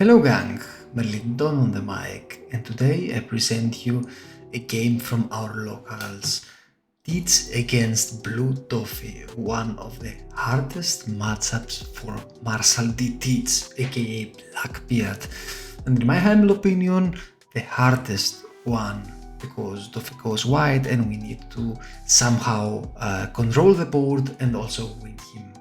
Hello gang, Merlin Don on the mic, and today I present you a game from our locals. Teats against Blue Doffy, one of the hardest matchups for Marshall D. Teats, aka Blackbeard, and in my humble opinion, the hardest one, because Doffy goes wide and we need to somehow control the board and also win him.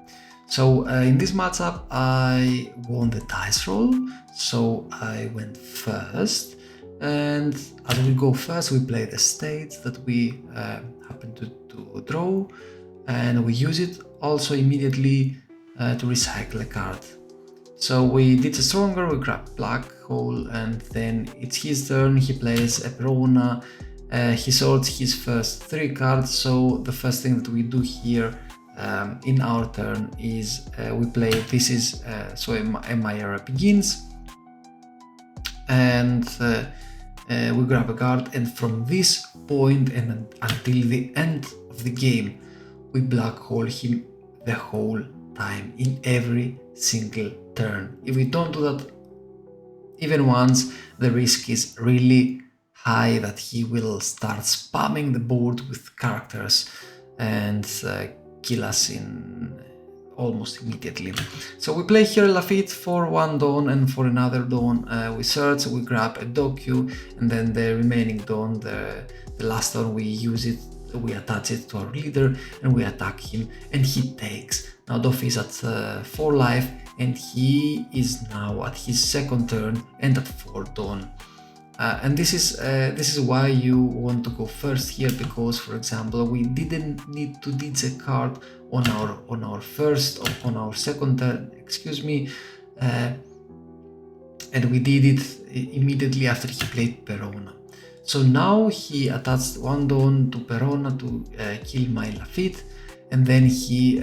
So in this matchup I won the dice roll, so I went first, and as we go first we play the states that we happen to draw, and we use it also immediately to recycle a card. So we did a stronger, we grab black hole, and then it's his turn. He plays a Perona, he sorts his first 3 cards, so the first thing that we do here in our turn is we play this is so my era begins, and we grab a card, and from this point and until the end of the game we black hole him the whole time in every single turn. If we don't do that even once, the risk is really high that he will start spamming the board with characters and kill us in almost immediately. So we play here Lafitte for 1 Dawn, and for another Dawn we search, we grab a Docu, and then the remaining Dawn, the last Dawn, we use it, we attach it to our leader and we attack him, and he takes. Now Doffy is at 4 life and he is now at his 2nd turn and at 4 Dawn. And this is why you want to go first here, because for example we didn't need to ditch a card on our 2nd turn, excuse me, and we did it immediately after he played Perona. So now he attached 1 Dawn to Perona to kill my Lafitte, and then he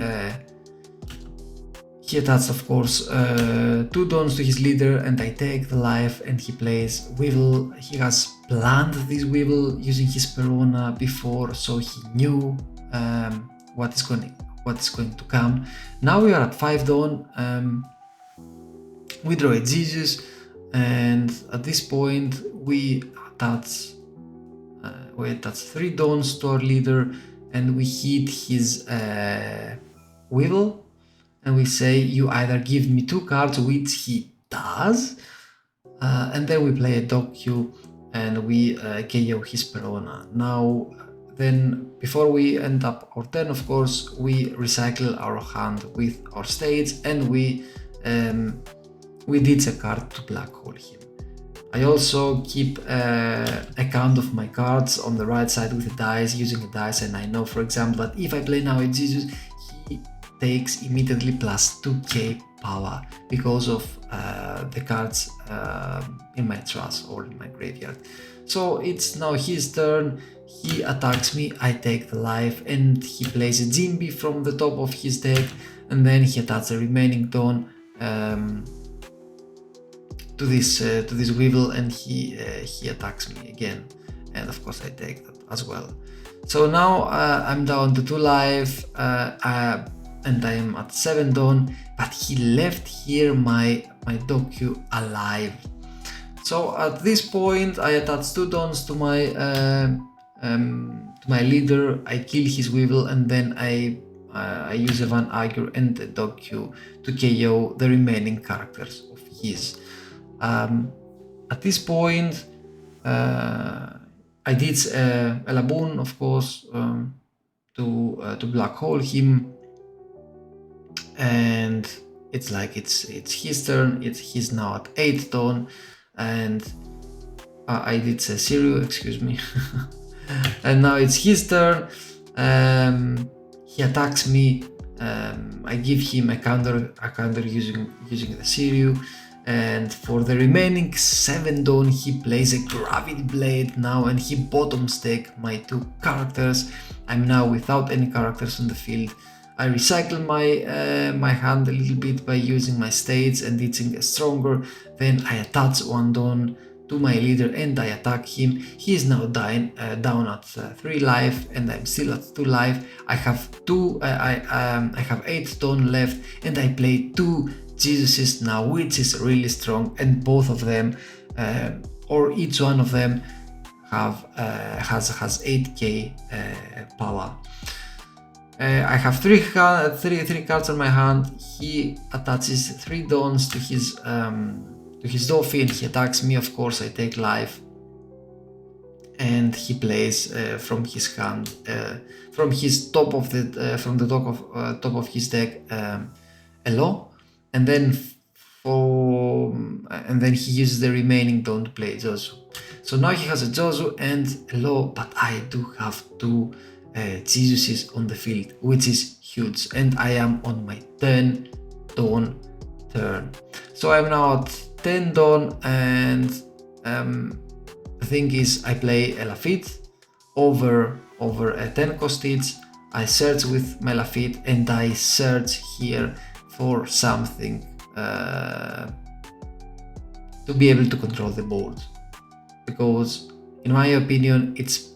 attached, of course, 2 Dawns to his leader, and I take the life, and he plays Weevil. He has planned this Weevil using his Perona before, so he knew what is going to come. Now we are at 5 Dawn. We draw a Jesus, and at this point we attach 3 Dawns to our leader, and we hit his Weevil. And we say, you either give me 2 cards, which he does, and then we play a Docu and we KO his Perona. Now, then before we end up our turn, of course, we recycle our hand with our states, and we ditch a card to black hole him. I also keep a count of my cards on the right side with a dice, using a dice, and I know, for example, that if I play now a Jesus, he takes immediately plus 2k power because of the cards in my trash or in my graveyard. So it's now his turn, he attacks me, I take the life, and he plays a Jimby from the top of his deck, and then he attacks the remaining Dawn to this Weevil, and he attacks me again, and of course I take that as well. So now I'm down to 2 life, and I am at 7 Dawn, but he left here my Docu alive. So at this point I attach 2 Dawns to my leader, I kill his Weevil, and then I use a Van Agur and a Docu to KO the remaining characters of his. At this point I did a Laboon, of course, to black hole him, and it's like it's his turn. He's now at 8 Dawn, and I did a Sirio, excuse me. And now it's his turn. He attacks me. I give him a counter using the Sirio, and for the remaining 7 Dawn he plays a Gravity Blade now, and he bottom stack my 2 characters. I'm now without any characters on the field. I recycle my hand a little bit by using my states and ditching a stronger. Then I attach 1 Dawn to my leader and I attack him. He is now down at 3 life and I'm still at 2 life. I have 8 stone left and I play 2 Jesuses now, which is really strong, and both of them or each one of them has 8k power. I have 3 cards on my hand. He attaches 3 dons to his Doffy and he attacks me. Of course, I take life, and he plays from his hand, from his top of the top of his deck, a law, and then he uses the remaining don to play Jozu. So now he has a Jozu and a law, but I do have 2 Jesuses on the field, which is huge, and I am on my 10 don turn. So I'm now at 10 don, and the thing is I play a Lafitte over a 10 cost each. I search with my Lafitte and I search here for something to be able to control the board, because in my opinion it's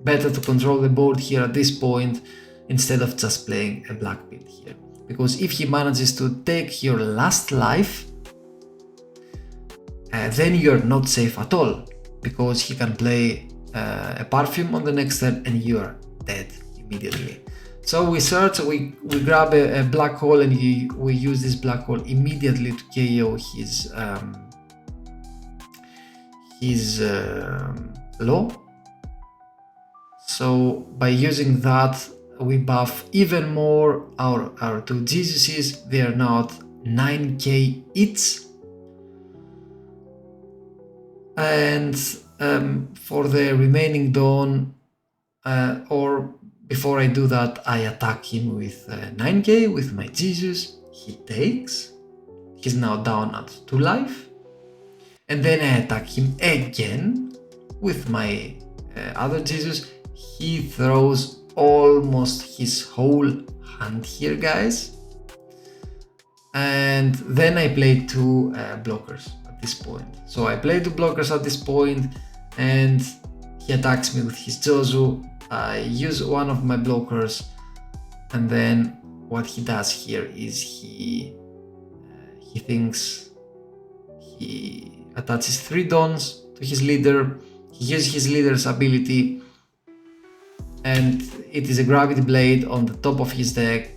better to control the board here at this point instead of just playing a Blackbeard here, because if he manages to take your last life, then you're not safe at all, because he can play a perfume on the next turn and you're dead immediately. So we search, we grab a black hole, and we use this black hole immediately to KO his law. So by using that, we buff even more our 2 Jesuses. They are now at 9k each. And for the remaining Dawn, or before I do that, I attack him with 9k with my Jesus. He takes. He's now down at 2 life. And then I attack him again with my other Jesus. He throws almost his whole hand here, guys. And then I play 2 blockers at this point. So I play 2 blockers at this point, and he attacks me with his Jozu. I use one of my blockers, and then what he does here is he thinks he attaches 3 dons to his leader. He uses his leader's ability, and it is a gravity blade on the top of his deck.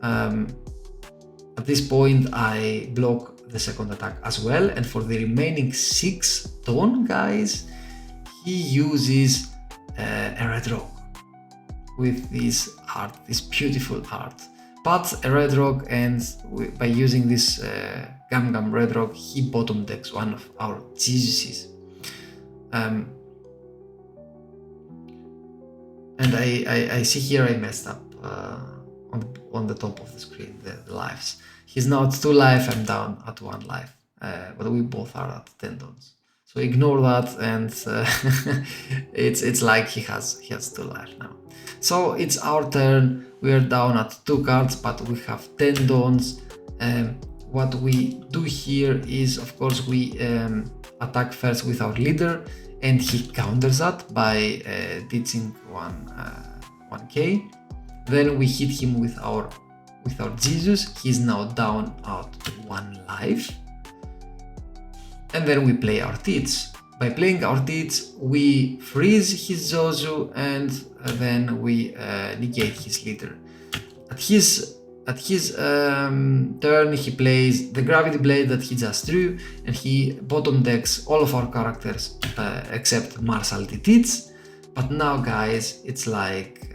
At this point I block the second attack as well, and for the remaining 6 Dawn, guys, he uses a red rock with this art, this beautiful art. But a red rock, and by using this Gam red rock, he bottom decks one of our Jesuses. And I see here I messed up on the top of the screen, the lives. He's now at 2 life, I'm down at 1 life, but we both are at 10 dons. So ignore that, and it's like he has 2 life now. So it's our turn. We are down at 2 cards, but we have 10 dons. What we do here is, of course, we attack first with our leader, and he counters that by ditching 1k. Then we hit him with our Jesus. He's now down at 1 life. And then we play our Teats. By playing our Teats, we freeze his Jozu, and then we negate his leader. At his turn, he plays the Gravity Blade that he just drew, and he bottom decks all of our characters except Marshal Teats. But now, guys, it's like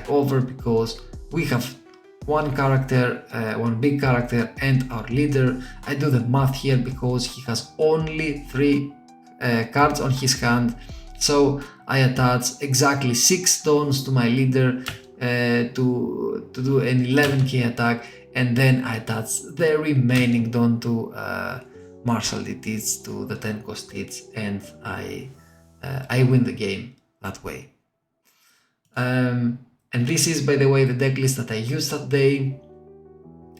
over, because we have one character, one big character, and our leader. I do the math here because he has only 3 cards on his hand, so I attach exactly 6 dons to my leader to do an 11k attack, and then I attach the remaining don to Marshal Teats, to the 10 cost Teats, and I win the game that way. And this is, by the way, the deck list that I used that day.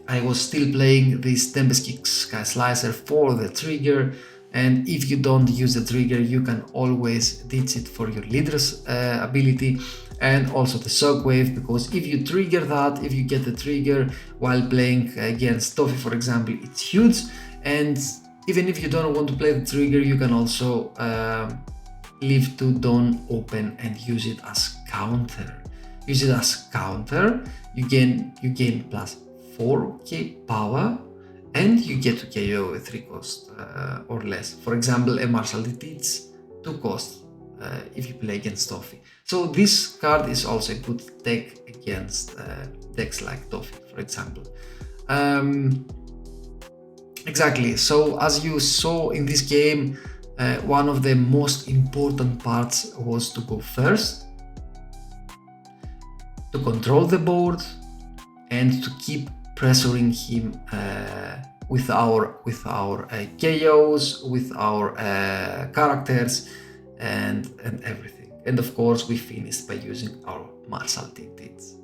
I was still playing this Tempest Kick Sky Slicer for the trigger, and if you don't use the trigger, you can always ditch it for your leader's ability, and also the Shockwave, because if you trigger that, if you get the trigger while playing against Doffy, for example, it's huge. And even if you don't want to play the trigger, you can also leave 2 Dawn open and use it as counter. Use it as counter, you gain plus 4k power, and you get to KO with 3 cost or less. For example, a Martial Defeats 2 cost if you play against Doffy. So this card is also a good deck against decks like Doffy, for example. Exactly, so as you saw in this game, one of the most important parts was to go first, to control the board, and to keep pressuring him with our KOs, with our characters, and everything. And of course, we finished by using our martial defeats.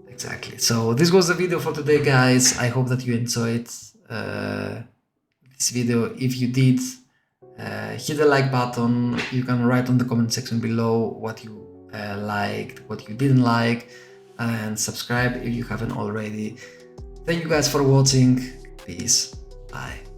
Exactly. So this was the video for today, guys. I hope that you enjoyed this video. If you did, hit the like button. You can write on the comment section below what you liked, what you didn't like, and subscribe if you haven't already. Thank you guys for watching. Peace. Bye.